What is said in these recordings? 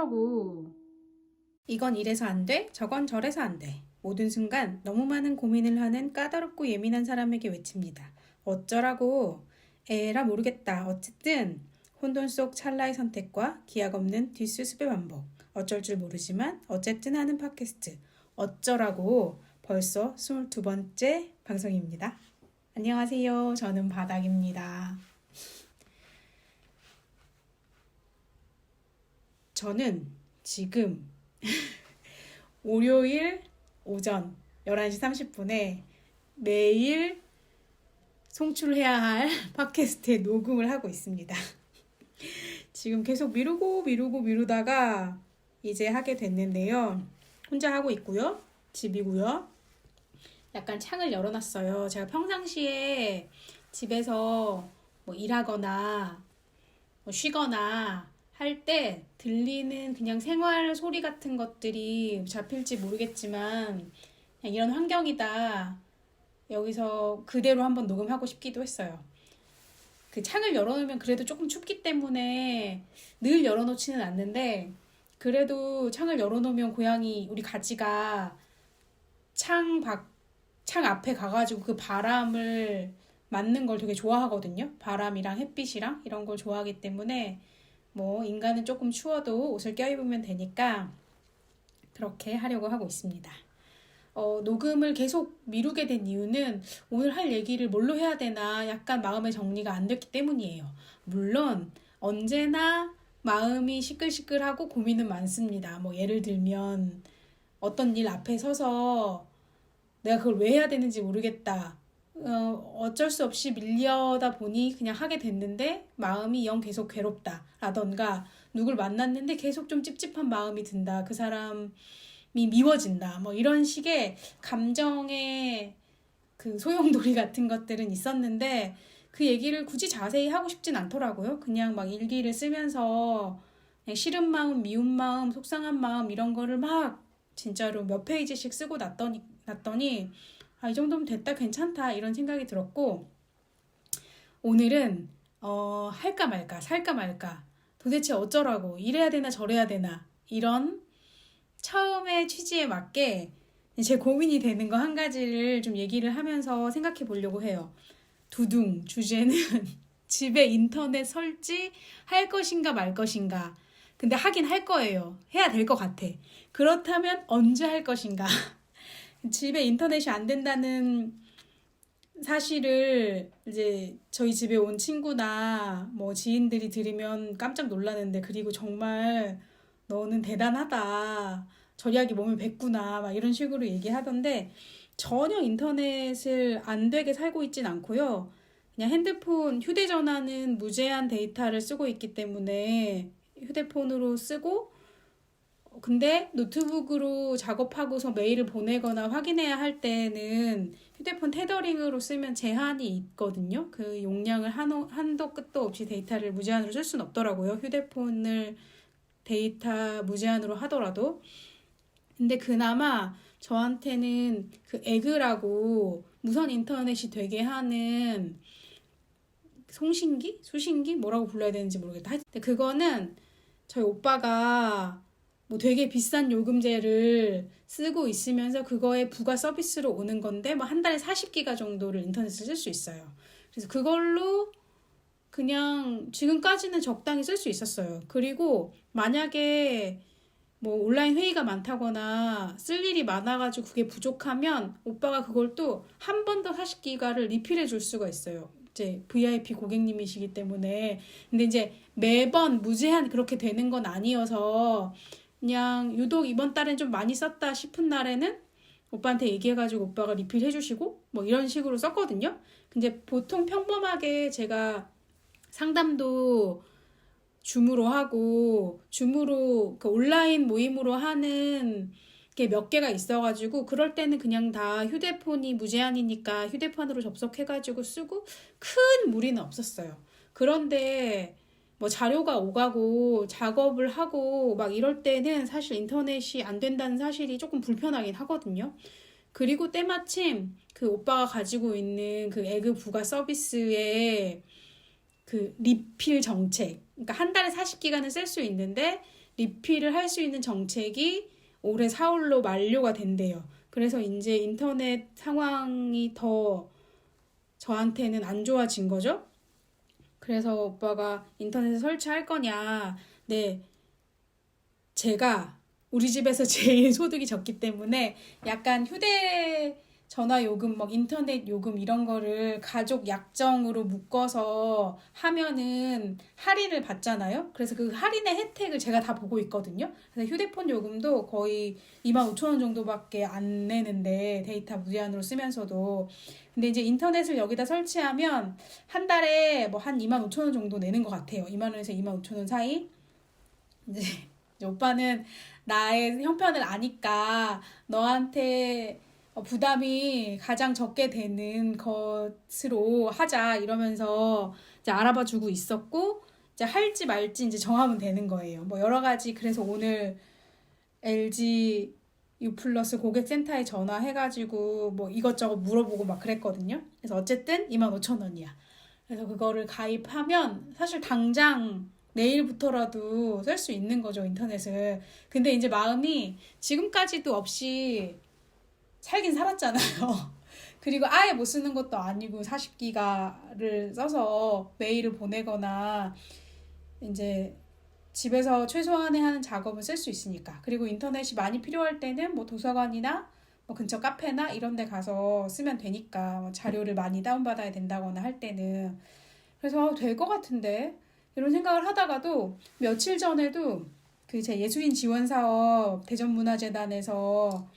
어쩌라고. 이건 이래서 안 돼, 저건 저래서 안 돼. 모든 순간 너무 많은 고민을 하는 까다롭고 예민한 사람에게 외칩니다. 어쩌라고. 에라 모르겠다. 어쨌든 혼돈 속 찰나의 선택과 기약 없는 뒷수습의 반복. 어쩔 줄 모르지만 어쨌든 하는 팟캐스트. 어쩌라고. 벌써 22번째 방송입니다. 안녕하세요. 저는 바닥입니다. 저는 지금 월요일 오전 11시 30분에 매일 송출해야 할 팟캐스트에 녹음을 하고 있습니다. 지금 계속 미루다가 이제 하게 됐는데요. 혼자 하고 있고요. 집이고요. 약간 창을 열어놨어요. 제가 평상시에 집에서 뭐 일하거나 뭐 쉬거나 할 때 들리는 그냥 생활 소리 같은 것들이 잡힐지 모르겠지만 그냥 이런 환경이다. 여기서 그대로 한번 녹음하고 싶기도 했어요. 그 창을 열어놓으면 그래도 조금 춥기 때문에 늘 열어놓지는 않는데 그래도 창을 열어놓으면 고양이 우리 가지가 창 앞에 가가지고 그 바람을 맞는 걸 되게 좋아하거든요. 바람이랑 햇빛이랑 이런 걸 좋아하기 때문에 뭐 인간은 조금 추워도 옷을 껴입으면 되니까 그렇게 하려고 하고 있습니다. 녹음을 계속 미루게 된 이유는 오늘 할 얘기를 뭘로 해야 되나 약간 마음의 정리가 안 됐기 때문이에요. 물론 언제나 마음이 시끌시끌하고 고민은 많습니다. 뭐 예를 들면 어떤 일 앞에 서서 내가 그걸 왜 해야 되는지 모르겠다. 어쩔 수 없이 밀려다 보니 그냥 하게 됐는데 마음이 영 계속 괴롭다 라던가 누굴 만났는데 계속 좀 찝찝한 마음이 든다. 그 사람이 미워진다. 뭐 이런 식의 감정의 그 소용돌이 같은 것들은 있었는데 그 얘기를 굳이 자세히 하고 싶진 않더라고요. 그냥 막 일기를 쓰면서 그냥 싫은 마음, 미운 마음, 속상한 마음 이런 거를 막 진짜로 몇 페이지씩 쓰고 났더니 이 정도면 됐다, 괜찮다 이런 생각이 들었고 오늘은 할까 말까, 살까 말까 도대체 어쩌라고, 이래야 되나 저래야 되나 이런 처음에 취지에 맞게 제 고민이 되는 거 한 가지를 좀 얘기를 하면서 생각해 보려고 해요. 두둥 주제는 집에 인터넷 설치 할 것인가 말 것인가. 근데 하긴 할 거예요. 해야 될 것 같아. 그렇다면 언제 할 것인가. 집에 인터넷이 안 된다는 사실을 이제 저희 집에 온 친구나 뭐 지인들이 들으면 깜짝 놀라는데, 그리고 정말 너는 대단하다, 절약이 몸에 뱄구나 막 이런 식으로 얘기하던데 전혀 인터넷을 안 되게 살고 있진 않고요. 그냥 핸드폰, 휴대전화는 무제한 데이터를 쓰고 있기 때문에 휴대폰으로 쓰고, 근데 노트북으로 작업하고서 메일을 보내거나 확인해야 할 때는 휴대폰 테더링으로 쓰면 제한이 있거든요. 그 용량을 한도 끝도 없이 데이터를 무제한으로 쓸 수는 없더라고요. 휴대폰을 데이터 무제한으로 하더라도. 근데 그나마 저한테는 그 에그라고 무선 인터넷이 되게 하는 송신기? 수신기? 뭐라고 불러야 되는지 모르겠다. 근데 그거는 저희 오빠가 뭐 되게 비싼 요금제를 쓰고 있으면서 그거에 부가 서비스로 오는 건데 뭐 한 달에 40기가 정도를 인터넷을 쓸 수 있어요. 그래서 그걸로 그냥 지금까지는 적당히 쓸 수 있었어요. 그리고 만약에 뭐 온라인 회의가 많다거나 쓸 일이 많아가지고 그게 부족하면 오빠가 그걸 또 한 번 더 40기가를 리필해 줄 수가 있어요. 이제 VIP 고객님이시기 때문에. 근데 이제 매번 무제한 그렇게 되는 건 아니어서 그냥 유독 이번 달엔 좀 많이 썼다 싶은 날에는 오빠한테 얘기해가지고 오빠가 리필 해주시고 뭐 이런 식으로 썼거든요. 근데 보통 평범하게 제가 상담도 줌으로 하고 줌으로 그 온라인 모임으로 하는 게 몇 개가 있어가지고 그럴 때는 그냥 다 휴대폰이 무제한이니까 휴대폰으로 접속해가지고 쓰고 큰 무리는 없었어요. 그런데 뭐 자료가 오가고 작업을 하고 막 이럴 때는 사실 인터넷이 안 된다는 사실이 조금 불편하긴 하거든요. 그리고 때마침 그 오빠가 가지고 있는 그 에그 부가 서비스의 그 리필 정책, 그러니까 한 달에 40기가는 쓸 수 있는데 리필을 할 수 있는 정책이 올해 4월로 만료가 된대요. 그래서 이제 인터넷 상황이 더 저한테는 안 좋아진 거죠. 그래서 오빠가 인터넷에 설치할 거냐. 네, 제가 우리 집에서 제일 소득이 적기 때문에 약간 휴대전화 요금, 막 인터넷 요금 이런 거를 가족 약정으로 묶어서 하면은 할인을 받잖아요. 그래서 그 할인의 혜택을 제가 다 보고 있거든요. 그래서 휴대폰 요금도 거의 25,000원 정도밖에 안 내는데 데이터 무제한으로 쓰면서도. 근데 이제 인터넷을 여기다 설치하면 한 달에 뭐 한 25,000원 정도 내는 것 같아요. 2만 원에서 25,000원 사이. 이제 오빠는 나의 형편을 아니까 너한테 부담이 가장 적게 되는 것으로 하자 이러면서 이제 알아봐 주고 있었고, 이제 할지 말지 이제 정하면 되는 거예요. 뭐 여러 가지. 그래서 오늘 LG U 플러스 고객센터에 전화해가지고 뭐 이것저것 물어보고 막 그랬거든요. 그래서 어쨌든 25,000원이야. 그래서 그거를 가입하면 사실 당장 내일부터라도 쓸 수 있는 거죠, 인터넷을. 근데 이제 마음이 지금까지도 없이 살긴 살았잖아요. 그리고 아예 못 쓰는 것도 아니고 40기가를 써서 메일을 보내거나 이제 집에서 최소한의 하는 작업은 쓸 수 있으니까. 그리고 인터넷이 많이 필요할 때는 뭐 도서관이나 뭐 근처 카페나 이런 데 가서 쓰면 되니까, 뭐 자료를 많이 다운받아야 된다거나 할 때는. 그래서 될 것 같은데 이런 생각을 하다가도 며칠 전에도 그 제 예술인 지원 사업 대전문화재단에서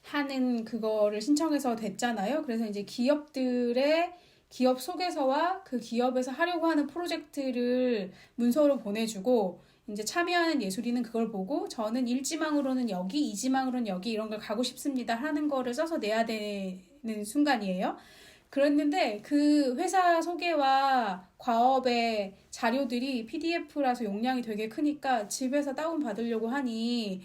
하는 그거를 신청해서 됐잖아요. 그래서 이제 기업들의 기업 소개서와 그 기업에서 하려고 하는 프로젝트를 문서로 보내주고, 이제 참여하는 예술인은 그걸 보고 저는 1지망으로는 여기, 2지망으로는 여기 이런 걸 가고 싶습니다 하는 거를 써서 내야 되는 순간이에요. 그랬는데 그 회사 소개와 과업의 자료들이 PDF라서 용량이 되게 크니까 집에서 다운 받으려고 하니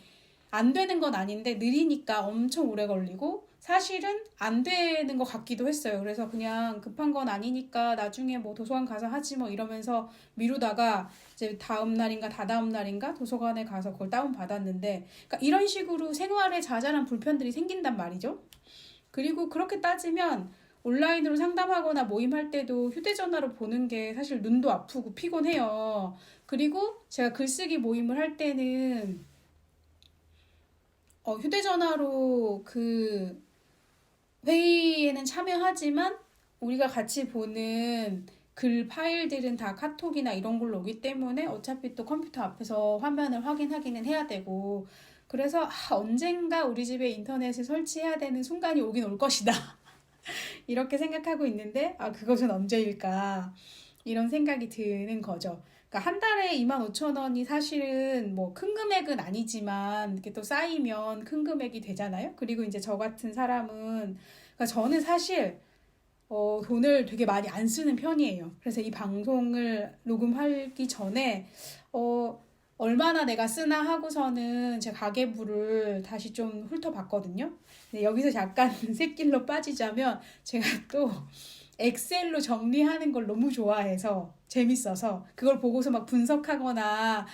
안 되는 건 아닌데 느리니까 엄청 오래 걸리고, 사실은 안 되는 것 같기도 했어요. 그래서 그냥 급한 건 아니니까 나중에 뭐 도서관 가서 하지 뭐 이러면서 미루다가 이제 다음 날인가 다다음 날인가 도서관에 가서 그걸 다운 받았는데, 그러니까 이런 식으로 생활에 자잘한 불편들이 생긴단 말이죠. 그리고 그렇게 따지면 온라인으로 상담하거나 모임할 때도 휴대전화로 보는 게 사실 눈도 아프고 피곤해요. 그리고 제가 글쓰기 모임을 할 때는 휴대전화로 그 회의에는 참여하지만 우리가 같이 보는 글 파일들은 다 카톡이나 이런 걸로 오기 때문에 어차피 또 컴퓨터 앞에서 화면을 확인하기는 해야 되고, 그래서 언젠가 우리 집에 인터넷을 설치해야 되는 순간이 오긴 올 것이다. 이렇게 생각하고 있는데 그것은 언제일까 이런 생각이 드는 거죠. 그러니까 한 달에 25,000원이 사실은 뭐 큰 금액은 아니지만 이렇게 또 쌓이면 큰 금액이 되잖아요. 그리고 이제 저 같은 사람은, 그러니까 저는 사실 돈을 되게 많이 안 쓰는 편이에요. 그래서 이 방송을 녹음하기 전에 얼마나 내가 쓰나 하고서는 제 가계부를 다시 좀 훑어봤거든요. 근데 여기서 잠깐 샛길로 빠지자면 제가 또 엑셀로 정리하는 걸 너무 좋아해서 재밌어서 그걸 보고서 막 분석하거나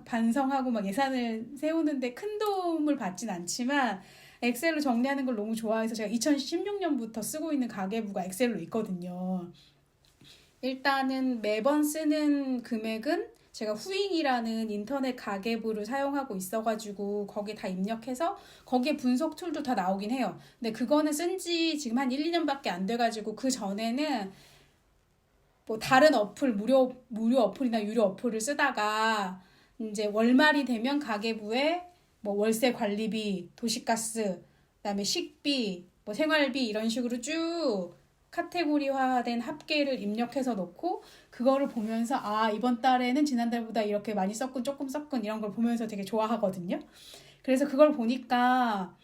반성하고 막 예산을 세우는데 큰 도움을 받진 않지만 엑셀로 정리하는 걸 너무 좋아해서 제가 2016년부터 쓰고 있는 가계부가 엑셀로 있거든요. 일단은 매번 쓰는 금액은 제가 후잉이라는 인터넷 가계부를 사용하고 있어가지고 거기에 다 입력해서 거기에 분석 툴도 다 나오긴 해요. 근데 그거는 쓴 지 지금 한 1, 2년밖에 안 돼가지고 그 전에는 뭐 다른 어플, 무료 어플이나 유료 어플을 쓰다가 이제 월말이 되면 가계부에 뭐 월세 관리비, 도시가스, 그다음에 식비, 뭐 생활비 이런 식으로 쭉 카테고리화된 합계를 입력해서 놓고 그거를 보면서 이번 달에는 지난달보다 이렇게 많이 썼군 조금 썼군 이런 걸 보면서 되게 좋아하거든요. 그래서 그걸 보니까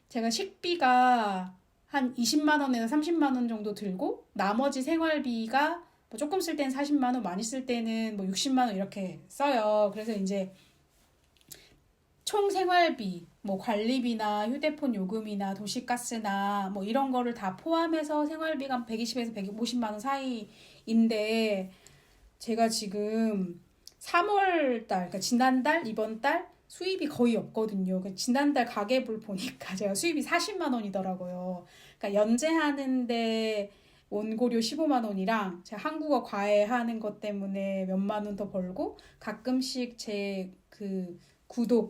제가 식비가 한 20만 원에서 30만 원 정도 들고 나머지 생활비가 뭐 조금 쓸 때는 40만 원, 많이 쓸 때는 뭐 60만 원 이렇게 써요. 그래서 이제 총 생활비, 뭐 관리비나 휴대폰 요금이나 도시가스나 뭐 이런 거를 다 포함해서 생활비가 한 120에서 150만 원 사이인데, 제가 지금 3월 달, 그러니까 지난달, 이번 달 수입이 거의 없거든요. 지난달 가계부를 보니까 제가 수입이 40만 원이더라고요. 그러니까 연재하는데 원고료 15만 원이랑 제가 한국어 과외하는 것 때문에 몇만 원 더 벌고 가끔씩 제 그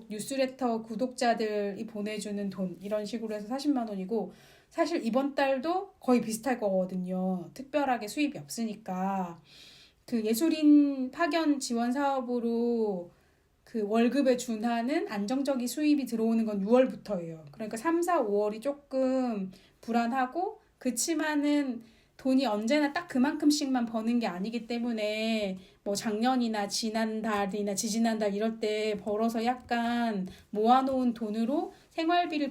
뉴스레터 구독자들이 보내주는 돈 이런 식으로 해서 40만 원이고 사실 이번 달도 거의 비슷할 거거든요. 특별하게 수입이 없으니까. 그 예술인 파견 지원 사업으로 그 월급에 준하는 안정적인 수입이 들어오는 건 6월부터예요. 그러니까 3, 4, 5월이 조금 불안하고 그치만은 돈이 언제나 딱 그만큼씩만 버는 게 아니기 때문에 뭐 작년이나 지난달이나 지지난달 이럴 때 벌어서 약간 모아놓은 돈으로 생활비가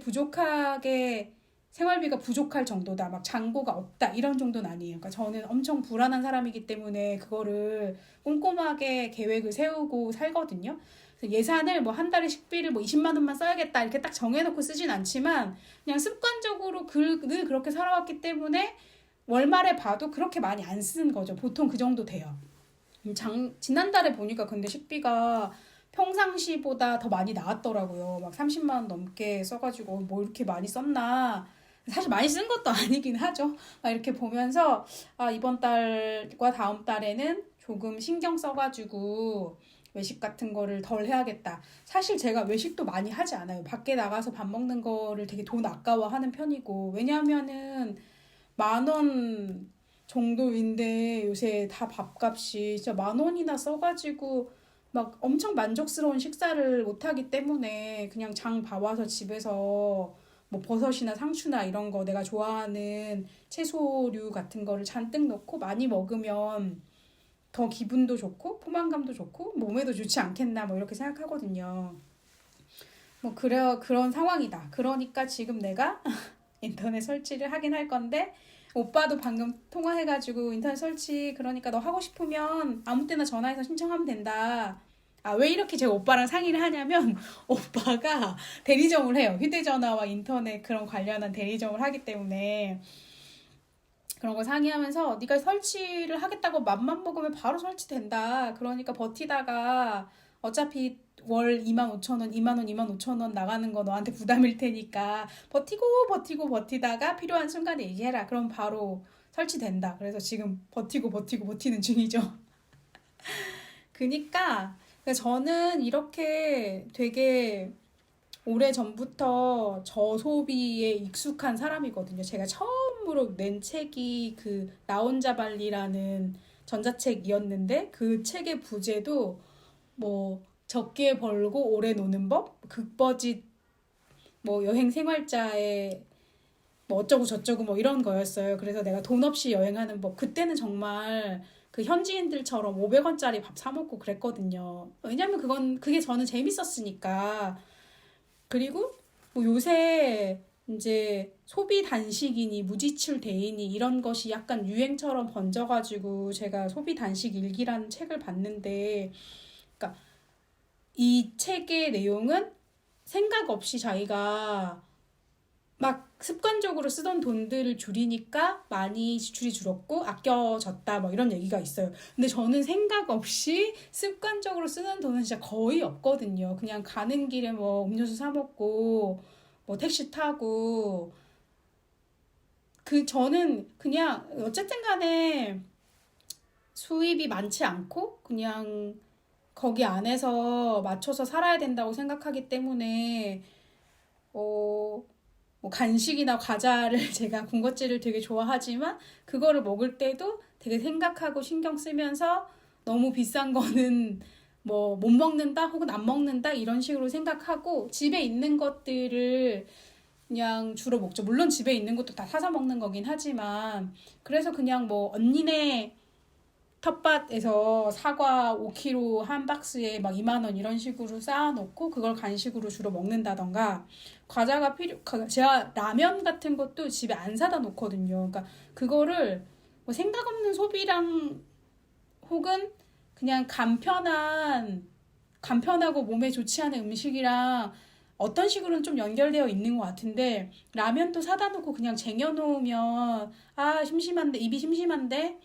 부족할 정도다. 막 잔고가 없다. 이런 정도는 아니에요. 그러니까 저는 엄청 불안한 사람이기 때문에 그거를 꼼꼼하게 계획을 세우고 살거든요. 그래서 예산을 뭐 한 달에 식비를 뭐 20만 원만 써야겠다. 이렇게 딱 정해놓고 쓰진 않지만 그냥 습관적으로 늘 그렇게 살아왔기 때문에 월말에 봐도 그렇게 많이 안 쓰는 거죠. 보통 그 정도 돼요. 지난달에 보니까 근데 식비가 평상시보다 더 많이 나왔더라고요. 막 30만 원 넘게 써가지고 뭐 이렇게 많이 썼나. 사실 많이 쓴 것도 아니긴 하죠. 막 이렇게 보면서 이번 달과 다음 달에는 조금 신경 써가지고 외식 같은 거를 덜 해야겠다. 사실 제가 외식도 많이 하지 않아요. 밖에 나가서 밥 먹는 거를 되게 돈 아까워하는 편이고 왜냐하면은 10,000원 정도인데 요새 다 밥값이 진짜 10,000원이나 써가지고 막 엄청 만족스러운 식사를 못하기 때문에 그냥 장 봐와서 집에서 뭐 버섯이나 상추나 이런 거 내가 좋아하는 채소류 같은 거를 잔뜩 넣고 많이 먹으면 더 기분도 좋고 포만감도 좋고 몸에도 좋지 않겠나 뭐 이렇게 생각하거든요. 뭐 그런 상황이다. 그러니까 지금 내가 인터넷 설치를 하긴 할 건데 오빠도 방금 통화해가지고 인터넷 설치 그러니까 너 하고 싶으면 아무 때나 전화해서 신청하면 된다. 왜 이렇게 제가 오빠랑 상의를 하냐면 오빠가 대리점을 해요. 휴대전화와 인터넷 그런 관련한 대리점을 하기 때문에 그런 거 상의하면서 네가 설치를 하겠다고 맘만 먹으면 바로 설치된다. 그러니까 버티다가 어차피 월 25,000원, 2만 원, 25,000원 나가는 거 너한테 부담일 테니까 버티다가 필요한 순간에 얘기해라. 그럼 바로 설치된다. 그래서 지금 버티는 중이죠. 그러니까 저는 이렇게 되게 오래전부터 저소비에 익숙한 사람이거든요. 제가 처음으로 낸 책이 나 혼자 발리라는 전자책이었는데 그 책의 부제도 뭐 적게 벌고 오래 노는 법, 극버짓 뭐 여행 생활자의 뭐 어쩌고 저쩌고 뭐 이런 거였어요. 그래서 내가 돈 없이 여행하는 법. 그때는 정말 그 현지인들처럼 500원짜리 밥 사 먹고 그랬거든요. 왜냐면 그게 저는 재밌었으니까. 그리고 뭐 요새 이제 소비 단식이니 무지출 대이니 이런 것이 약간 유행처럼 번져가지고 제가 소비 단식 일기라는 책을 봤는데 그러니까 이 책의 내용은 생각 없이 자기가 막 습관적으로 쓰던 돈들을 줄이니까 많이 지출이 줄었고 아껴졌다 뭐 이런 얘기가 있어요. 근데 저는 생각 없이 습관적으로 쓰는 돈은 진짜 거의 없거든요. 그냥 가는 길에 뭐 음료수 사 먹고 뭐 택시 타고 저는 그냥 어쨌든 간에 수입이 많지 않고 그냥 거기 안에서 맞춰서 살아야 된다고 생각하기 때문에 뭐 간식이나 과자를 제가 군것질을 되게 좋아하지만 그거를 먹을 때도 되게 생각하고 신경 쓰면서 너무 비싼 거는 뭐 못 먹는다 혹은 안 먹는다 이런 식으로 생각하고 집에 있는 것들을 그냥 주로 먹죠. 물론 집에 있는 것도 다 사서 먹는 거긴 하지만 그래서 그냥 뭐 언니네 텃밭에서 사과 5kg 한 박스에 막 2만 원 이런 식으로 쌓아놓고 그걸 간식으로 주로 먹는다던가 제가 라면 같은 것도 집에 안 사다 놓거든요. 그러니까 그거를 뭐 생각 없는 소비랑 혹은 그냥 간편하고 몸에 좋지 않은 음식이랑 어떤 식으로는 좀 연결되어 있는 것 같은데 라면도 사다 놓고 그냥 쟁여놓으면 입이 심심한데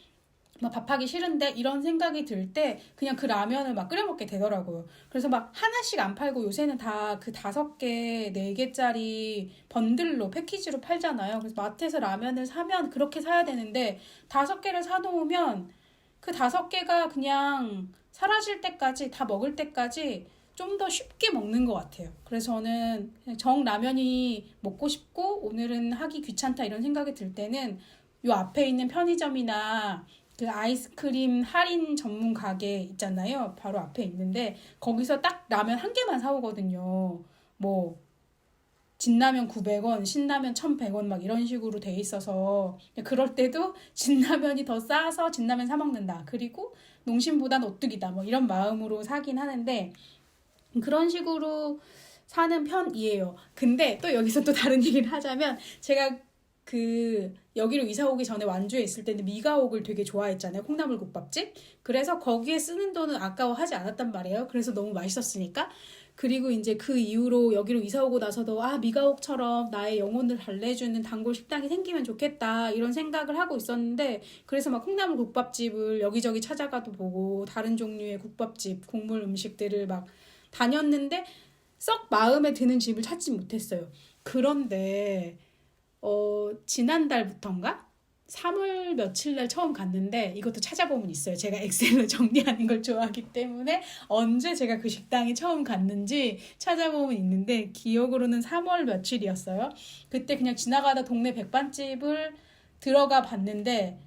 막 밥하기 싫은데 이런 생각이 들 때 그냥 그 라면을 막 끓여 먹게 되더라고요. 그래서 막 하나씩 안 팔고 요새는 다 그 5개, 4개짜리 번들로 패키지로 팔잖아요. 그래서 마트에서 라면을 사면 그렇게 사야 되는데 5개를 사놓으면 그 5개가 그냥 사라질 때까지 다 먹을 때까지 좀 더 쉽게 먹는 것 같아요. 그래서 저는 정 라면이 먹고 싶고 오늘은 하기 귀찮다 이런 생각이 들 때는 요 앞에 있는 편의점이나 그 아이스크림 할인 전문 가게 있잖아요. 바로 앞에 있는데 거기서 딱 라면 한 개만 사오거든요. 뭐 진라면 900원, 신라면 1100원 막 이런 식으로 돼 있어서 그럴 때도 진라면이 더 싸서 진라면 사 먹는다. 그리고 농심보단 오뚜기다. 뭐 이런 마음으로 사긴 하는데 그런 식으로 사는 편이에요. 근데 또 여기서 또 다른 얘기를 하자면 제가 그 여기로 이사 오기 전에 완주에 있을 때는 미가옥을 되게 좋아했잖아요. 콩나물국밥집. 그래서 거기에 쓰는 돈은 아까워하지 않았단 말이에요. 그래서 너무 맛있었으니까. 그리고 이제 그 이후로 여기로 이사 오고 나서도 미가옥처럼 나의 영혼을 달래주는 단골 식당이 생기면 좋겠다 이런 생각을 하고 있었는데 그래서 막 콩나물국밥집을 여기저기 찾아가도 보고 다른 종류의 국밥집, 국물 음식들을 막 다녔는데 썩 마음에 드는 집을 찾지 못했어요. 그런데 지난달부터인가? 3월 며칠 날 처음 갔는데 이것도 찾아보면 있어요. 제가 엑셀로 정리하는 걸 좋아하기 때문에 언제 제가 그 식당에 처음 갔는지 찾아보면 있는데 기억으로는 3월 며칠이었어요. 그때 그냥 지나가다 동네 백반집을 들어가 봤는데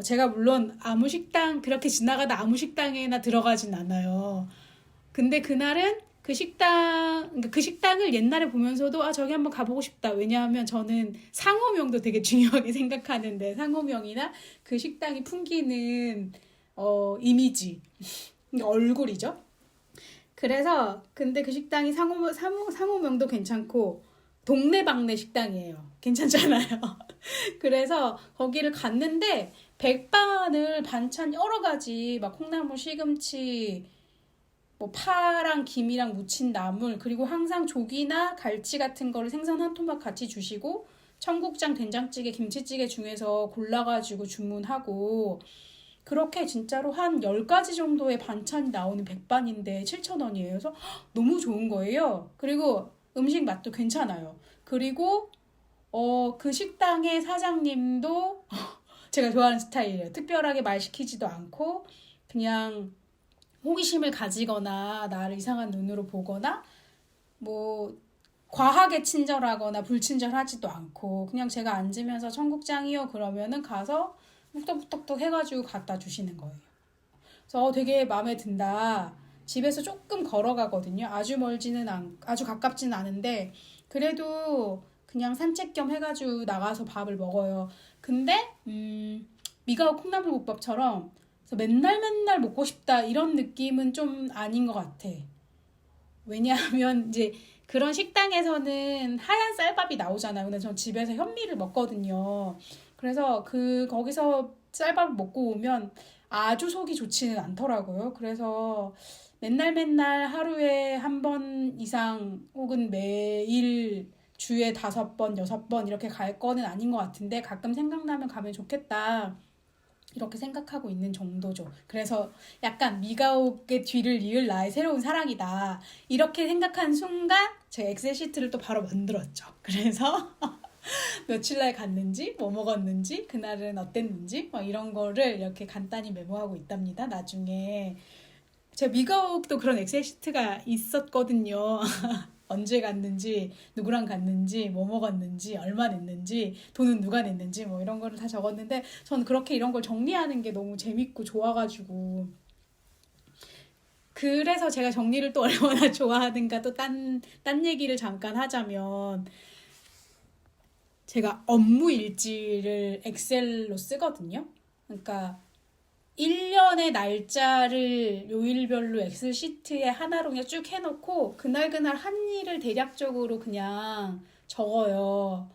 제가 물론 아무 식당 그렇게 지나가다 아무 식당에나 들어가진 않아요. 근데 그날은 그러니까 그 식당을 옛날에 보면서도 저기 한번 가보고 싶다. 왜냐하면 저는 상호명도 되게 중요하게 생각하는데 상호명이나 그 식당이 풍기는 이미지, 그러니까 얼굴이죠. 그래서 근데 그 식당이 상호명도 괜찮고 동네방네 식당이에요. 괜찮잖아요. 그래서 거기를 갔는데 백반을 반찬 여러 가지 막 콩나물, 시금치 뭐 파랑 김이랑 무친 나물 그리고 항상 조기나 갈치 같은 거를 생선 한 토막 같이 주시고 청국장, 된장찌개, 김치찌개 중에서 골라가지고 주문하고 그렇게 진짜로 한 10가지 정도의 반찬이 나오는 백반인데 7,000원이에요. 그래서 너무 좋은 거예요. 그리고 음식 맛도 괜찮아요. 그리고 그 식당의 사장님도 제가 좋아하는 스타일이에요. 특별하게 말 시키지도 않고 그냥 호기심을 가지거나 나를 이상한 눈으로 보거나 뭐 과하게 친절하거나 불친절하지도 않고 그냥 제가 앉으면서 청국장이요 그러면은 가서 뚝뚝뚝뚝 해가지고 갖다 주시는 거예요. 그래서 되게 마음에 든다. 집에서 조금 걸어가거든요. 아주 가깝지는 않은데 그래도 그냥 산책 겸 해가지고 나가서 밥을 먹어요. 근데 미가오 콩나물국밥처럼 그래서 맨날 맨날 먹고 싶다 이런 느낌은 좀 아닌 것 같아. 왜냐하면 이제 그런 식당에서는 하얀 쌀밥이 나오잖아요. 근데 전 집에서 현미를 먹거든요. 그래서 거기서 쌀밥 먹고 오면 아주 속이 좋지는 않더라고요. 그래서 맨날 맨날 하루에 한 번 이상 혹은 매일 주에 5번, 6번 이렇게 갈 거는 아닌 것 같은데 가끔 생각나면 가면 좋겠다. 이렇게 생각하고 있는 정도죠. 그래서 약간 미가옥의 뒤를 이을 나의 새로운 사랑이다. 이렇게 생각한 순간 제가 엑셀 시트를 또 바로 만들었죠. 그래서 며칠 날 갔는지, 뭐 먹었는지, 그날은 어땠는지 뭐 이런 거를 이렇게 간단히 메모하고 있답니다. 나중에 제가 미가옥도 그런 엑셀 시트가 있었거든요. 언제 갔는지, 누구랑 갔는지, 뭐 먹었는지, 얼마 냈는지, 돈은 누가 냈는지, 뭐 이런 거를 다 적었는데, 저는 그렇게 이런 걸 정리하는 게 너무 재밌고 좋아가지고. 그래서 제가 정리를 또 얼마나 좋아하는가 또 딴 얘기를 잠깐 하자면, 제가 업무 일지를 엑셀로 쓰거든요. 그러니까, 1년의 날짜를 요일별로 엑셀 시트에 하나로 그냥 쭉 해놓고 그날 한 일을 대략적으로 그냥 적어요.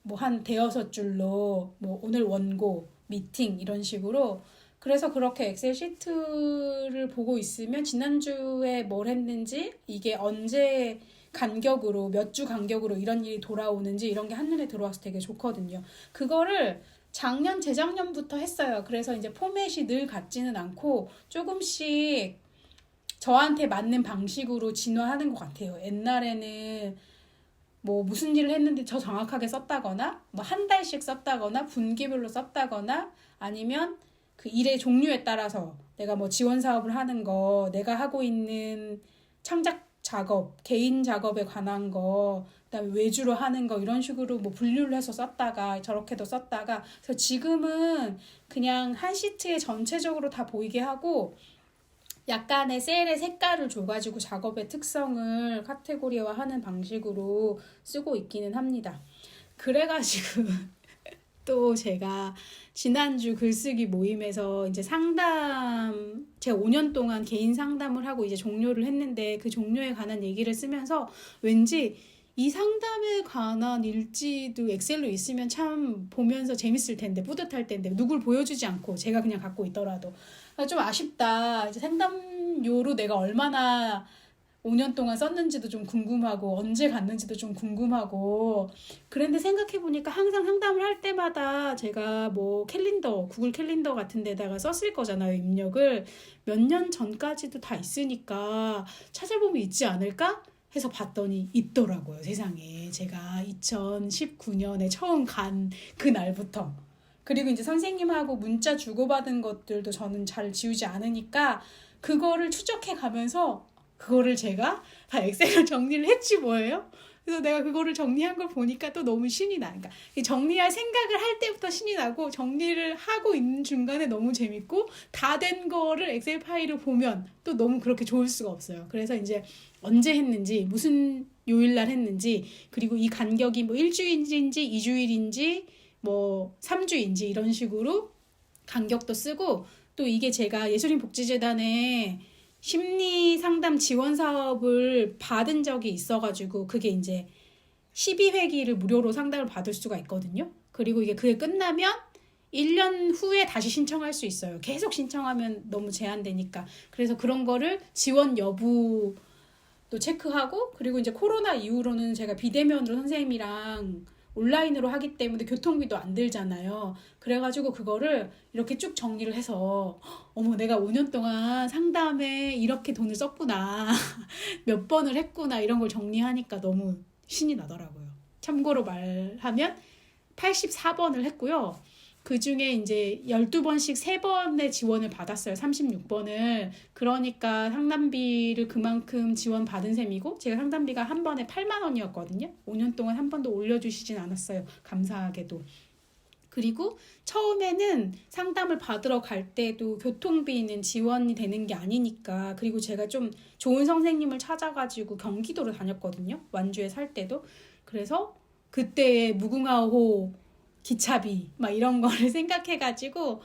뭐 한 대여섯 줄로 뭐 오늘 원고, 미팅 이런 식으로. 그래서 그렇게 엑셀 시트를 보고 있으면 지난주에 뭘 했는지 이게 언제 간격으로 몇 주 간격으로 이런 일이 돌아오는지 이런 게 한눈에 들어와서 되게 좋거든요. 그거를 작년, 재작년부터 했어요. 그래서 이제 포맷이 늘 같지는 않고 조금씩 저한테 맞는 방식으로 진화하는 것 같아요. 옛날에는 뭐 무슨 일을 했는데 저 정확하게 썼다거나 뭐 한 달씩 썼다거나 분기별로 썼다거나 아니면 그 일의 종류에 따라서 내가 뭐 지원 사업을 하는 거, 내가 하고 있는 창작 작업, 개인 작업에 관한 거, 그다음에 외주로 하는 거 이런 식으로 뭐 분류를 해서 썼다가 저렇게도 썼다가 그래서 지금은 그냥 한 시트에 전체적으로 다 보이게 하고 약간의 셀의 색깔을 줘가지고 작업의 특성을 카테고리화하는 방식으로 쓰고 있기는 합니다. 그래가지고 또 제가 지난주 글쓰기 모임에서 이제 상담, 제가 5년 동안 개인 상담을 하고 이제 종료를 했는데 그 종료에 관한 얘기를 쓰면서 왠지 이 상담에 관한 일지도 엑셀로 있으면 참 보면서 재밌을 텐데, 뿌듯할 텐데, 누굴 보여주지 않고 제가 그냥 갖고 있더라도. 좀 아쉽다. 이제 상담료로 내가 얼마나 5년 동안 썼는지도 좀 궁금하고 언제 갔는지도 좀 궁금하고 그런데 생각해보니까 항상 상담을 할 때마다 제가 뭐 캘린더, 구글 캘린더 같은 데다가 썼을 거잖아요. 입력을 몇 년 전까지도 다 있으니까 찾아보면 있지 않을까? 해서 봤더니 있더라고요. 세상에. 제가 2019년에 처음 간 그날부터 그리고 이제 선생님하고 문자 주고받은 것들도 저는 잘 지우지 않으니까 그거를 추적해 가면서 그거를 제가 다 엑셀로 정리를 했지 뭐예요. 그래서 내가 그거를 정리한 걸 보니까 또 너무 신이 나. 그러니까 정리할 생각을 할 때부터 신이 나고 정리를 하고 있는 중간에 너무 재밌고 다 된 거를 엑셀 파일을 보면 또 너무 그렇게 좋을 수가 없어요. 그래서 이제 언제 했는지 무슨 요일날 했는지 그리고 이 간격이 뭐 일주일인지 2주일인지 뭐 3주인지 이런 식으로 간격도 쓰고 또 이게 제가 예술인복지재단에 심리 상담 지원 사업을 받은 적이 있어가지고 그게 이제 12회기를 무료로 상담을 받을 수가 있거든요. 그리고 이게 그게 끝나면 1년 후에 다시 신청할 수 있어요. 계속 신청하면 너무 제한되니까. 그래서 그런 거를 지원 여부도 체크하고 그리고 이제 코로나 이후로는 제가 비대면으로 선생님이랑 온라인으로 하기 때문에 교통비도 안 들잖아요. 그래가지고 그거를 이렇게 쭉 정리를 해서 어머 내가 5년 동안 상담에 이렇게 돈을 썼구나 몇 번을 했구나 이런 걸 정리하니까 너무 신이 나더라고요. 참고로 말하면 84번을 했고요. 그 중에 이제 12번씩 3번의 지원을 받았어요. 36번을. 그러니까 상담비를 그만큼 지원받은 셈이고 제가 상담비가 한 번에 8만 원이었거든요. 5년 동안 한 번도 올려주시진 않았어요. 감사하게도. 그리고 처음에는 상담을 받으러 갈 때도 교통비는 지원이 되는 게 아니니까 그리고 제가 좀 좋은 선생님을 찾아가지고 경기도로 다녔거든요. 완주에 살 때도. 그래서 그때의 무궁화호 기차비 막 이런 거를 생각해가지고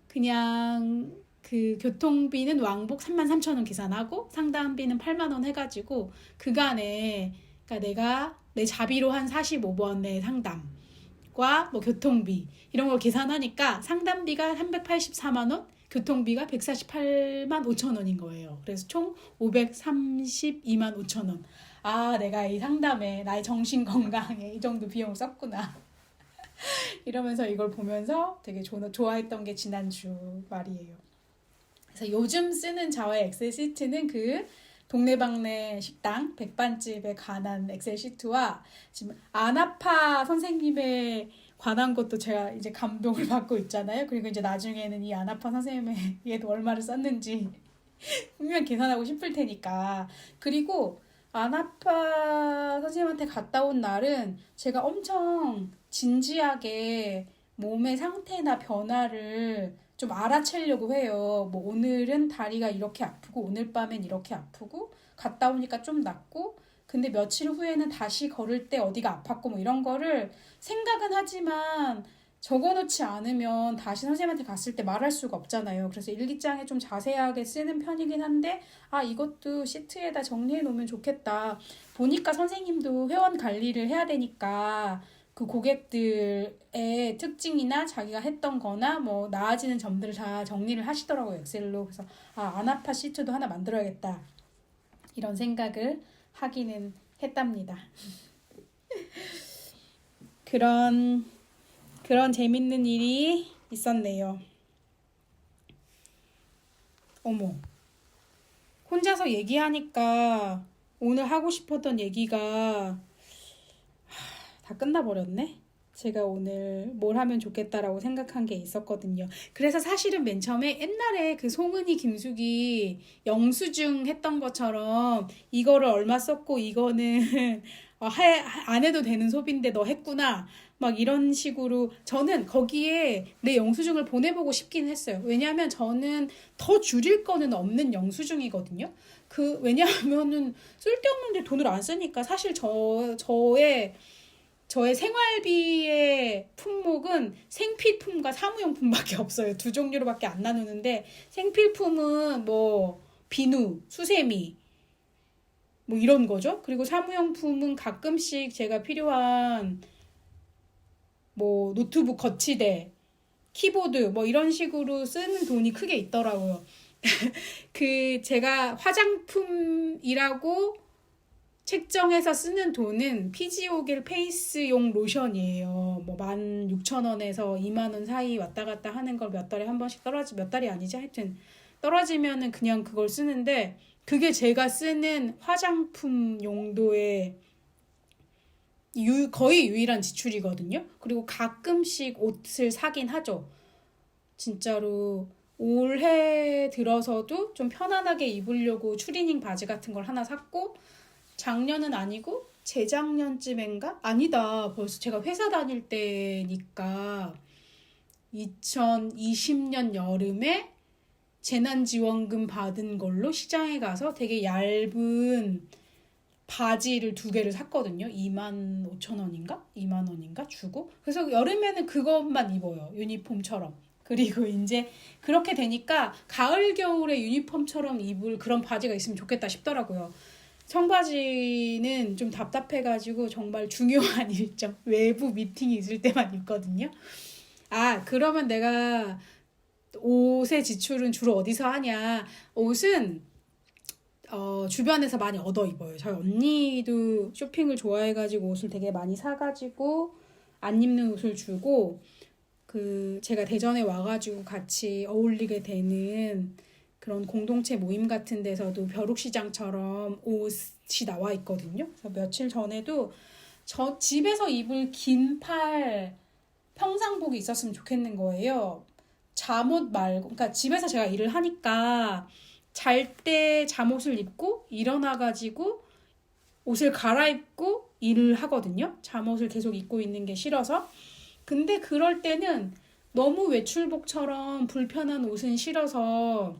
그냥 그 교통비는 왕복 33,000원 계산하고 상담비는 8만 원 해가지고 그간에 그러니까 내가 내 자비로 한 45번의 상담과 뭐 교통비 이런 걸 계산하니까 상담비가 384만 원, 교통비가 148만 5천 원인 거예요. 그래서 총 532만 5천 원. 아, 내가 이 상담에 나의 정신 건강에 이 정도 비용을 썼구나. 이러면서 이걸 보면서 되게 좋아했던 게 지난주 말이에요. 그래서 요즘 쓰는 자화의 엑셀 시트는 그 동네방네 식당 백반집에 관한 엑셀 시트와 지금 안아파 선생님에 관한 것도 제가 이제 감동을 받고 있잖아요. 그리고 이제 나중에는 이 안아파 선생님의 얘도 얼마를 썼는지 분명 계산하고 싶을 테니까. 그리고 안아파 선생님한테 갔다 온 날은 제가 엄청 진지하게 몸의 상태나 변화를 좀 알아채려고 해요. 뭐 오늘은 다리가 이렇게 아프고 오늘 밤엔 이렇게 아프고 갔다 오니까 좀 낫고 근데 며칠 후에는 다시 걸을 때 어디가 아팠고 뭐 이런 거를 생각은 하지만 적어놓지 않으면 다시 선생님한테 갔을 때 말할 수가 없잖아요. 그래서 일기장에 좀 자세하게 쓰는 편이긴 한데 아 이것도 시트에다 정리해 놓으면 좋겠다. 보니까 선생님도 회원 관리를 해야 되니까 그 고객들의 특징이나 자기가 했던 거나 뭐 나아지는 점들을 다 정리를 하시더라고요. 엑셀로. 그래서 아 안아파 시트도 하나 만들어야겠다. 이런 생각을 하기는 했답니다. 그런 재밌는 일이 있었네요. 어머, 혼자서 얘기하니까 오늘 하고 싶었던 얘기가 다 끝나버렸네. 제가 오늘 뭘 하면 좋겠다라고 생각한 게 있었거든요. 그래서 사실은 맨 처음에 옛날에 그 송은이, 김숙이 영수증 했던 것처럼 이거를 얼마 썼고 이거는 안 해도 되는 소비인데 너 했구나. 막 이런 식으로 저는 거기에 내 영수증을 보내보고 싶긴 했어요. 왜냐하면 저는 더 줄일 거는 없는 영수증이거든요. 왜냐하면은 쓸데없는데 돈을 안 쓰니까 사실 저의 생활비의 품목은 생필품과 사무용품밖에 없어요. 두 종류로밖에 안 나누는데 생필품은 뭐 비누, 수세미 뭐 이런 거죠. 그리고 사무용품은 가끔씩 제가 필요한 뭐 노트북 거치대, 키보드 뭐 이런 식으로 쓰는 돈이 크게 있더라고요. 제가 화장품이라고 책정해서 쓰는 돈은 피지오겔 페이스용 로션이에요. 뭐 16,000원에서 20,000원 사이 왔다 갔다 하는 걸 몇 달에 한 번씩 몇 달이 아니지 하여튼 떨어지면은 그냥 그걸 쓰는데 그게 제가 쓰는 화장품 용도의 거의 유일한 지출이거든요. 그리고 가끔씩 옷을 사긴 하죠. 진짜로 올해 들어서도 좀 편안하게 입으려고 추리닝 바지 같은 걸 하나 샀고 작년은 아니고 재작년쯤인가? 아니다. 벌써 제가 회사 다닐 때니까 2020년 여름에 재난지원금 받은 걸로 시장에 가서 되게 얇은 바지를 2개를 샀거든요. 25,000원인가? 20,000원인가? 주고. 그래서 여름에는 그것만 입어요. 유니폼처럼. 그리고 이제 그렇게 되니까 가을 겨울에 유니폼처럼 입을 그런 바지가 있으면 좋겠다 싶더라고요. 청바지는 좀 답답해가지고 정말 중요한 일정, 외부 미팅이 있을 때만 입거든요. 그러면 내가 옷의 지출은 주로 어디서 하냐. 옷은 주변에서 많이 얻어 입어요. 저희 언니도 쇼핑을 좋아해가지고 옷을 되게 많이 사가지고 안 입는 옷을 주고 제가 대전에 와가지고 같이 어울리게 되는 그런 공동체 모임 같은 데서도 벼룩시장처럼 옷이 나와 있거든요. 그래서 며칠 전에도 저 집에서 입을 긴팔 평상복이 있었으면 좋겠는 거예요. 잠옷 말고, 그러니까 집에서 제가 일을 하니까 잘 때 잠옷을 입고 일어나가지고 옷을 갈아입고 일을 하거든요. 잠옷을 계속 입고 있는 게 싫어서. 근데 그럴 때는 너무 외출복처럼 불편한 옷은 싫어서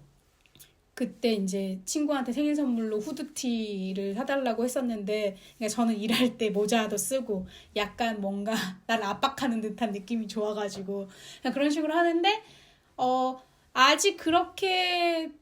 그때 이제 친구한테 생일 선물로 후드티를 사달라고 했었는데 저는 일할 때 모자도 쓰고 약간 뭔가 날 압박하는 듯한 느낌이 좋아가지고 그런 식으로 하는데 아직 그렇게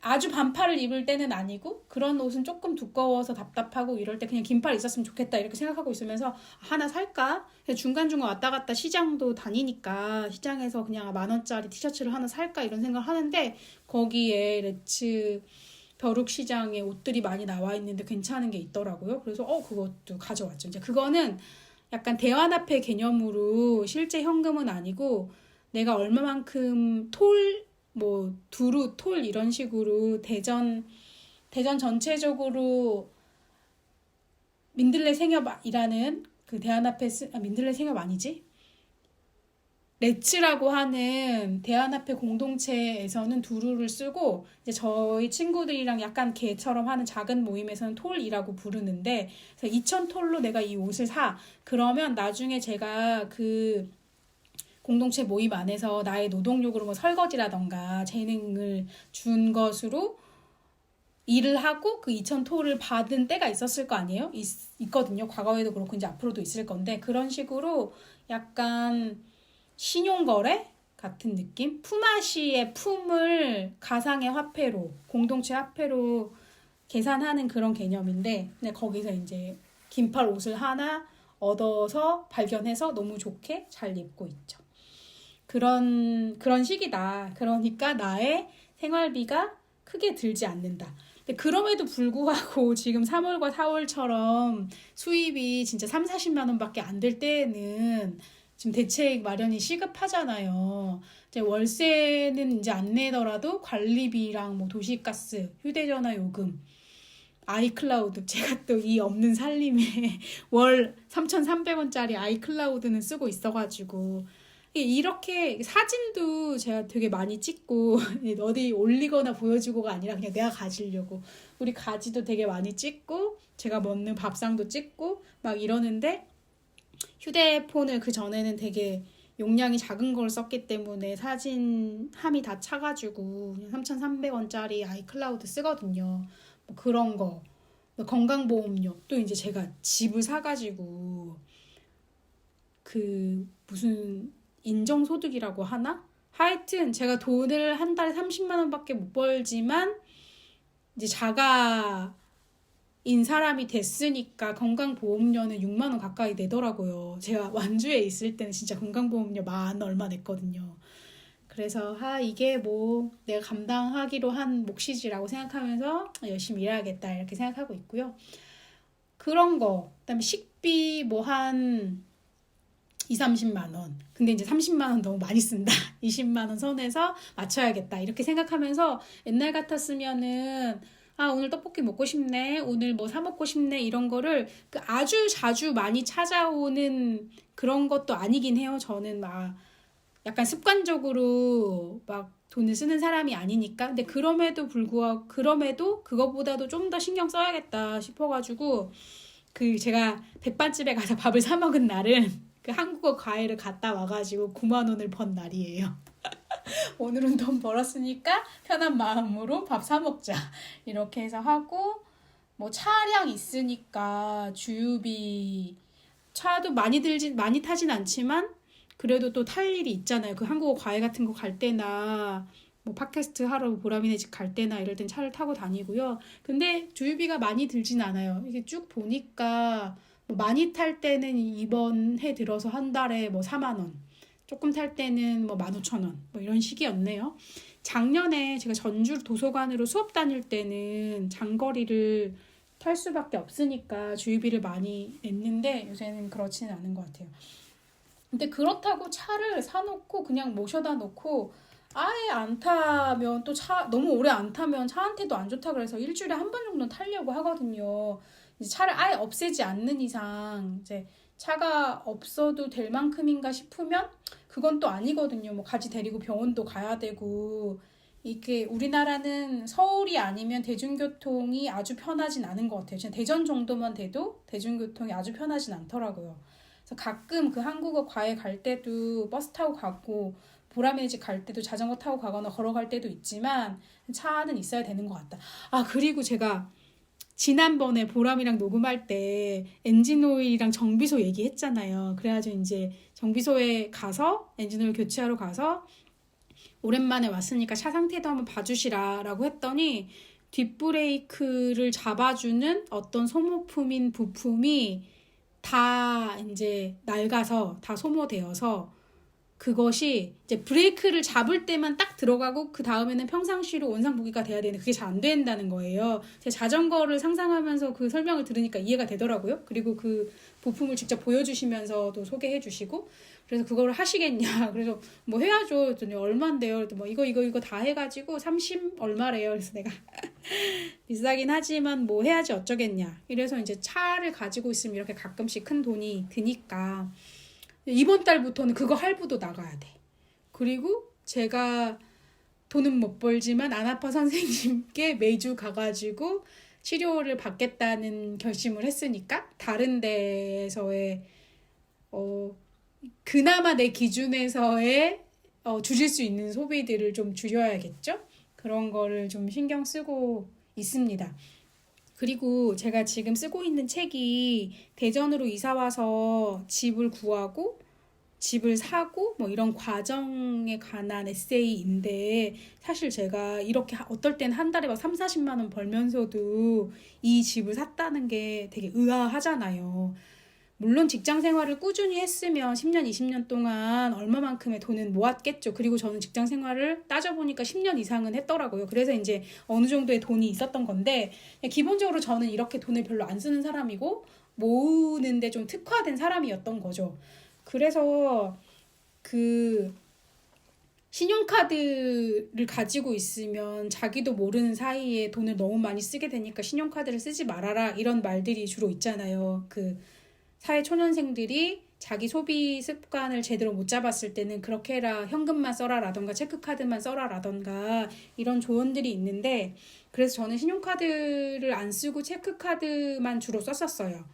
아주 반팔을 입을 때는 아니고 그런 옷은 조금 두꺼워서 답답하고 이럴 때 그냥 긴팔 있었으면 좋겠다 이렇게 생각하고 있으면서 하나 살까? 중간중간 왔다 갔다 시장도 다니니까 시장에서 그냥 10,000원짜리 티셔츠를 하나 살까 이런 생각을 하는데 거기에 레츠 벼룩시장에 옷들이 많이 나와 있는데 괜찮은 게 있더라고요. 그래서 그것도 가져왔죠. 이제 그거는 약간 대환화폐 개념으로 실제 현금은 아니고 내가 얼마만큼 두루, 톨 이런 식으로 대전 전체적으로 민들레 생협이라는 그 대한화폐 민들레 생협 아니지? 레츠라고 하는 대한화폐 공동체에서는 두루를 쓰고 이제 저희 친구들이랑 약간 걔처럼 하는 작은 모임에서는 톨이라고 부르는데 그래서 2,000톨로 내가 이 옷을 사. 그러면 나중에 제가 그 공동체 모임 안에서 나의 노동력으로 뭐 설거지라던가 재능을 준 것으로 일을 하고 그 2,000톨을 받은 때가 있었을 거 아니에요? 있거든요. 과거에도 그렇고 이제 앞으로도 있을 건데 그런 식으로 약간 신용거래 같은 느낌? 품앗이의 품을 가상의 화폐로 공동체 화폐로 계산하는 그런 개념인데 근데 거기서 이제 긴팔 옷을 하나 얻어서 발견해서 너무 좋게 잘 입고 있죠. 그런 식이다. 그러니까 나의 생활비가 크게 들지 않는다. 근데 그럼에도 불구하고 지금 3월과 4월처럼 수입이 진짜 3, 40만 원밖에 안 될 때에는 지금 대책 마련이 시급하잖아요. 이제 월세는 이제 안 내더라도 관리비랑 뭐 도시가스, 휴대전화 요금, 아이클라우드, 제가 또 이 없는 살림에 월 3,300원짜리 아이클라우드는 쓰고 있어가지고 이렇게 사진도 제가 되게 많이 찍고 어디 올리거나 보여주고가 아니라 그냥 내가 가지려고 우리 가지도 되게 많이 찍고 제가 먹는 밥상도 찍고 막 이러는데 휴대폰을 그 전에는 되게 용량이 작은 걸 썼기 때문에 사진 함이 다 차가지고 3,300원짜리 아이클라우드 쓰거든요. 뭐 그런 거 건강보험료 또 이제 제가 집을 사가지고 그 무슨 인정소득이라고 하나? 하여튼 제가 돈을 한 달에 30만 원밖에 못 벌지만 이제 자가인 사람이 됐으니까 건강보험료는 6만 원 가까이 내더라고요. 제가 완주에 있을 때는 진짜 건강보험료 만 얼마 냈거든요. 그래서 이게 뭐 내가 감당하기로 한 몫이지라고 생각하면서 열심히 일해야겠다 이렇게 생각하고 있고요. 그런 거 그다음에 식비 뭐 한 2, 30만 원. 근데 이제 30만 원 너무 많이 쓴다. 20만 원 선에서 맞춰야겠다. 이렇게 생각하면서 옛날 같았으면은 오늘 떡볶이 먹고 싶네. 오늘 뭐 사 먹고 싶네. 이런 거를 아주 자주 많이 찾아오는 그런 것도 아니긴 해요. 저는 막 약간 습관적으로 막 돈을 쓰는 사람이 아니니까. 근데 그럼에도 그거보다도 좀 더 신경 써야겠다 싶어가지고 제가 백반집에 가서 밥을 사 먹은 날은 그 한국어 과외를 갔다 와가지고 9만 원을 번 날이에요. 오늘은 돈 벌었으니까 편한 마음으로 밥 사 먹자. 이렇게 해서 하고 뭐 차량 있으니까 주유비 차도 많이 타진 않지만 그래도 또 탈 일이 있잖아요. 그 한국어 과외 같은 거 갈 때나 뭐 팟캐스트 하러 보람이네 집 갈 때나 이럴 땐 차를 타고 다니고요. 근데 주유비가 많이 들진 않아요. 이게 쭉 보니까 뭐 많이 탈 때는 이번 해 들어서 한 달에 뭐 4만 원, 조금 탈 때는 뭐 15,000원 뭐 이런 식이었네요. 작년에 제가 전주 도서관으로 수업 다닐 때는 장거리를 탈 수밖에 없으니까 주유비를 많이 냈는데 요새는 그렇지는 않은 것 같아요. 근데 그렇다고 차를 사놓고 그냥 모셔다 놓고 아예 안 타면 또 너무 오래 안 타면 차한테도 안 좋다 그래서 일주일에 한 번 정도 타려고 하거든요. 이제 차를 아예 없애지 않는 이상 이제 차가 없어도 될 만큼인가 싶으면 그건 또 아니거든요. 뭐 가지 데리고 병원도 가야 되고 이게 우리나라는 서울이 아니면 대중교통이 아주 편하진 않은 것 같아요. 진짜 대전 정도만 돼도 대중교통이 아주 편하진 않더라고요. 그래서 가끔 그 한국어 과외 갈 때도 버스 타고 가고 보람의 집 갈 때도 자전거 타고 가거나 걸어갈 때도 있지만 차는 있어야 되는 것 같다. 그리고 제가 지난번에 보람이랑 녹음할 때 엔진오일이랑 정비소 얘기했잖아요. 그래가지고 이제 정비소에 가서 엔진오일 교체하러 가서 오랜만에 왔으니까 차 상태도 한번 봐주시라라고 했더니 뒷브레이크를 잡아주는 어떤 소모품인 부품이 다 이제 낡아서 다 소모되어서 그것이 이제 브레이크를 잡을 때만 딱 들어가고 그 다음에는 평상시로 원상복귀가 돼야 되는데 그게 잘 안 된다는 거예요. 제가 자전거를 상상하면서 그 설명을 들으니까 이해가 되더라고요. 그리고 그 부품을 직접 보여주시면서도 소개해 주시고 그래서 그거를 하시겠냐. 그래서 뭐 해야죠. 그랬더니 얼만데요. 그랬더니 뭐 이거 다 해가지고 30 얼마래요. 그래서 내가 비싸긴 하지만 뭐 해야지 어쩌겠냐. 이래서 이제 차를 가지고 있으면 이렇게 가끔씩 큰 돈이 드니까 이번 달부터는 그거 할부도 나가야 돼. 그리고 제가 돈은 못 벌지만 안아파 선생님께 매주 가가지고 치료를 받겠다는 결심을 했으니까 다른 데에서의 그나마 내 기준에서의 줄일 수 있는 소비들을 좀 줄여야겠죠? 그런 거를 좀 신경 쓰고 있습니다. 그리고 제가 지금 쓰고 있는 책이 대전으로 이사와서 집을 구하고 집을 사고 뭐 이런 과정에 관한 에세이인데 사실 제가 이렇게 어떨 땐 한 달에 막 3, 40만 원 벌면서도 이 집을 샀다는 게 되게 의아하잖아요. 물론 직장 생활을 꾸준히 했으면 10년, 20년 동안 얼마만큼의 돈은 모았겠죠. 그리고 저는 직장 생활을 따져보니까 10년 이상은 했더라고요. 그래서 이제 어느 정도의 돈이 있었던 건데, 기본적으로 저는 이렇게 돈을 별로 안 쓰는 사람이고, 모으는데 좀 특화된 사람이었던 거죠. 그래서 그 신용카드를 가지고 있으면 자기도 모르는 사이에 돈을 너무 많이 쓰게 되니까 신용카드를 쓰지 말아라 이런 말들이 주로 있잖아요. 그 사회 초년생들이 자기 소비 습관을 제대로 못 잡았을 때는 그렇게 해라, 현금만 써라라던가 체크카드만 써라라던가 이런 조언들이 있는데, 그래서 저는 신용카드를 안 쓰고 체크카드만 주로 썼었어요.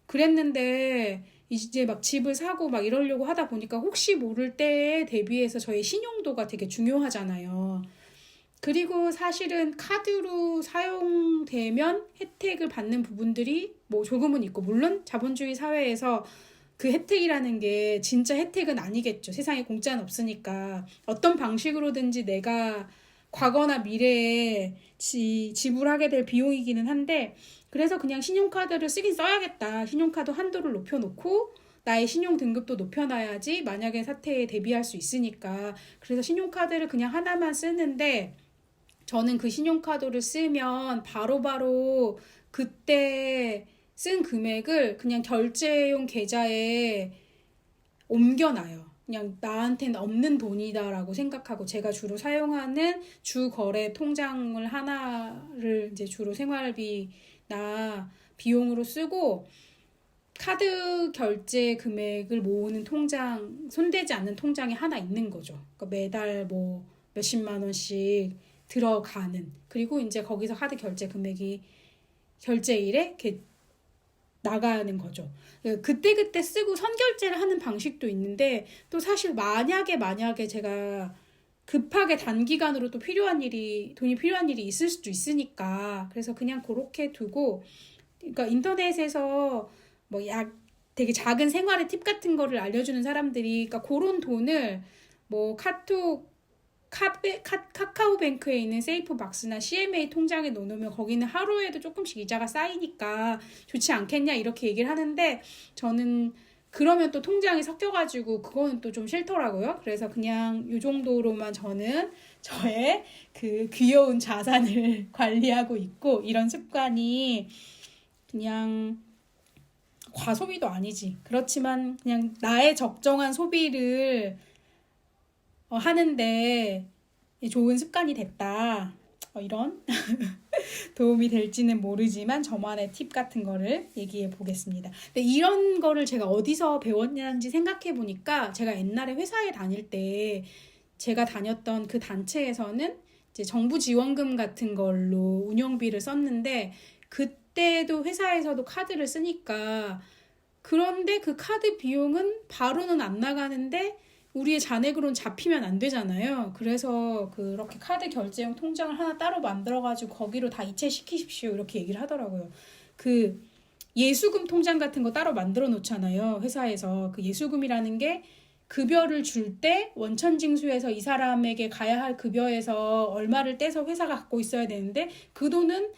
그랬는데 이제 막 집을 사고 막 이러려고 하다 보니까 혹시 모를 때에 대비해서 저희 신용도가 되게 중요하잖아요. 그리고 사실은 카드로 사용되면 혜택을 받는 부분들이 뭐 조금은 있고, 물론 자본주의 사회에서 그 혜택이라는 게 진짜 혜택은 아니겠죠. 세상에 공짜는 없으니까 어떤 방식으로든지 내가 과거나 미래에 지불하게 될 비용이기는 한데, 그래서 그냥 신용카드를 쓰긴 써야겠다. 신용카드 한도를 높여놓고 나의 신용 등급도 높여놔야지 만약에 사태에 대비할 수 있으니까. 그래서 신용카드를 그냥 하나만 쓰는데, 저는 그 신용카드를 쓰면 바로바로 그때 쓴 금액을 그냥 결제용 계좌에 옮겨놔요. 그냥 나한테는 없는 돈이다라고 생각하고, 제가 주로 사용하는 주거래 통장을 하나를 이제 주로 생활비나 비용으로 쓰고, 카드 결제 금액을 모으는 통장, 손대지 않는 통장이 하나 있는 거죠. 그러니까 매달 뭐 몇십만 원씩 들어가는. 그리고 이제 거기서 카드 결제 금액이 결제일에 이렇게 나가는 거죠. 그때그때 쓰고 선결제를 하는 방식도 있는데, 또 사실 만약에 제가 급하게 단기간으로 또 돈이 필요한 일이 있을 수도 있으니까, 그래서 그냥 그렇게 두고, 그러니까 인터넷에서 뭐 되게 작은 생활의 팁 같은 거를 알려주는 사람들이, 그러니까 그런 돈을 뭐 카카오뱅크에 있는 세이프박스나 CMA 통장에 넣어놓으면 거기는 하루에도 조금씩 이자가 쌓이니까 좋지 않겠냐 이렇게 얘기를 하는데, 저는 그러면 또 통장이 섞여가지고 그거는 또 좀 싫더라고요. 그래서 그냥 이 정도로만 저는 저의 그 귀여운 자산을 관리하고 있고, 이런 습관이 그냥 과소비도 아니지. 그렇지만 그냥 나의 적정한 소비를 하는데 좋은 습관이 됐다. 이런 도움이 될지는 모르지만 저만의 팁 같은 거를 얘기해 보겠습니다. 근데 이런 거를 제가 어디서 배웠는지 생각해 보니까, 제가 옛날에 회사에 다닐 때 제가 다녔던 그 단체에서는 이제 정부 지원금 같은 걸로 운영비를 썼는데, 그때도 회사에서도 카드를 쓰니까, 그런데 그 카드 비용은 바로는 안 나가는데 우리의 잔액으로는 잡히면 안 되잖아요. 그래서 그렇게 카드 결제용 통장을 하나 따로 만들어가지고 거기로 다 이체시키십시오 이렇게 얘기를 하더라고요. 그 예수금 통장 같은 거 따로 만들어 놓잖아요. 회사에서 그 예수금이라는 게 급여를 줄 때 원천징수해서 이 사람에게 가야 할 급여에서 얼마를 떼서 회사가 갖고 있어야 되는데, 그 돈은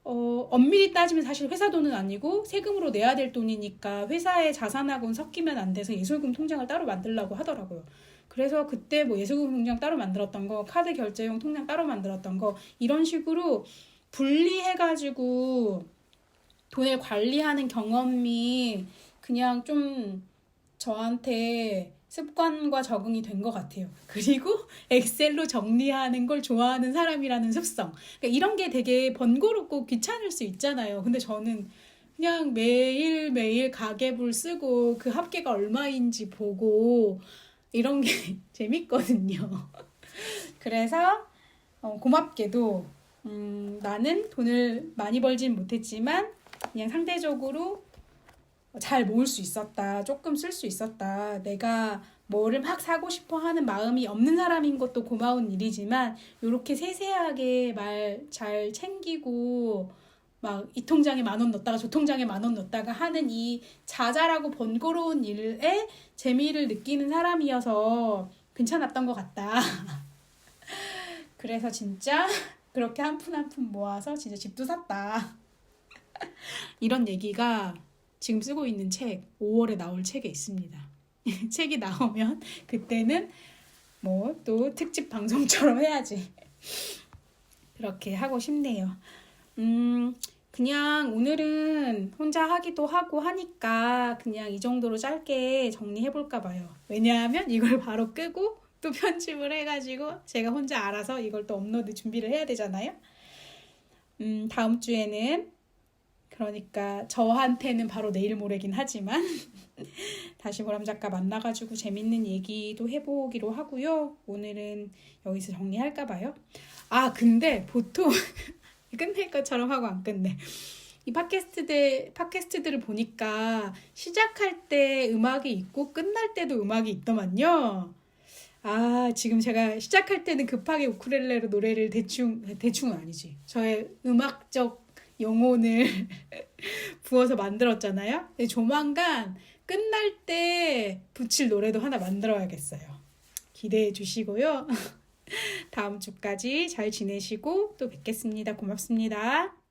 엄밀히 따지면 사실 회사 돈은 아니고 세금으로 내야 될 돈이니까 회사의 자산하고는 섞이면 안 돼서 예술금 통장을 따로 만들려고 하더라고요. 그래서 그때 뭐 예술금 통장 따로 만들었던 거, 카드 결제용 통장 따로 만들었던 거, 이런 식으로 분리해가지고 돈을 관리하는 경험이 그냥 좀 저한테 습관과 적응이 된 것 같아요. 그리고 엑셀로 정리하는 걸 좋아하는 사람이라는 습성. 그러니까 이런 게 되게 번거롭고 귀찮을 수 있잖아요. 근데 저는 그냥 매일매일 가계부를 쓰고 그 합계가 얼마인지 보고 이런 게 재밌거든요. 그래서 고맙게도 나는 돈을 많이 벌진 못했지만 그냥 상대적으로 잘 모을 수 있었다. 조금 쓸 수 있었다. 내가 뭐를 막 사고 싶어 하는 마음이 없는 사람인 것도 고마운 일이지만, 이렇게 세세하게 말 잘 챙기고 막 이 통장에 10,000원 넣었다가 저 통장에 10,000원 넣었다가 하는 이 자잘하고 번거로운 일에 재미를 느끼는 사람이어서 괜찮았던 것 같다. 그래서 진짜 그렇게 한 푼 한 푼 모아서 진짜 집도 샀다. 이런 얘기가 지금 쓰고 있는 책 5월에 나올 책에 있습니다. 책이 나오면 그때는 뭐 또 특집 방송처럼 해야지. 그렇게 하고 싶네요. 그냥 오늘은 혼자 하기도 하고 하니까 그냥 이 정도로 짧게 정리해볼까 봐요. 왜냐하면 이걸 바로 끄고 또 편집을 해가지고 제가 혼자 알아서 이걸 또 업로드 준비를 해야 되잖아요. 다음 주에는 그러니까 저한테는 바로 내일 모레긴 하지만 다시 보람 작가 만나가지고 재밌는 얘기도 해보기로 하고요. 오늘은 여기서 정리할까 봐요. 아 근데 보통 끝낼 것처럼 하고 안 끝내. 이 팟캐스트들을 보니까 시작할 때 음악이 있고 끝날 때도 음악이 있더만요. 아 지금 제가 시작할 때는 급하게 우쿨렐레로 노래를 대충은 아니지. 저의 음악적 영혼을 부어서 만들었잖아요. 근데 조만간 끝날 때 붙일 노래도 하나 만들어야겠어요. 기대해 주시고요. 다음 주까지 잘 지내시고 또 뵙겠습니다. 고맙습니다.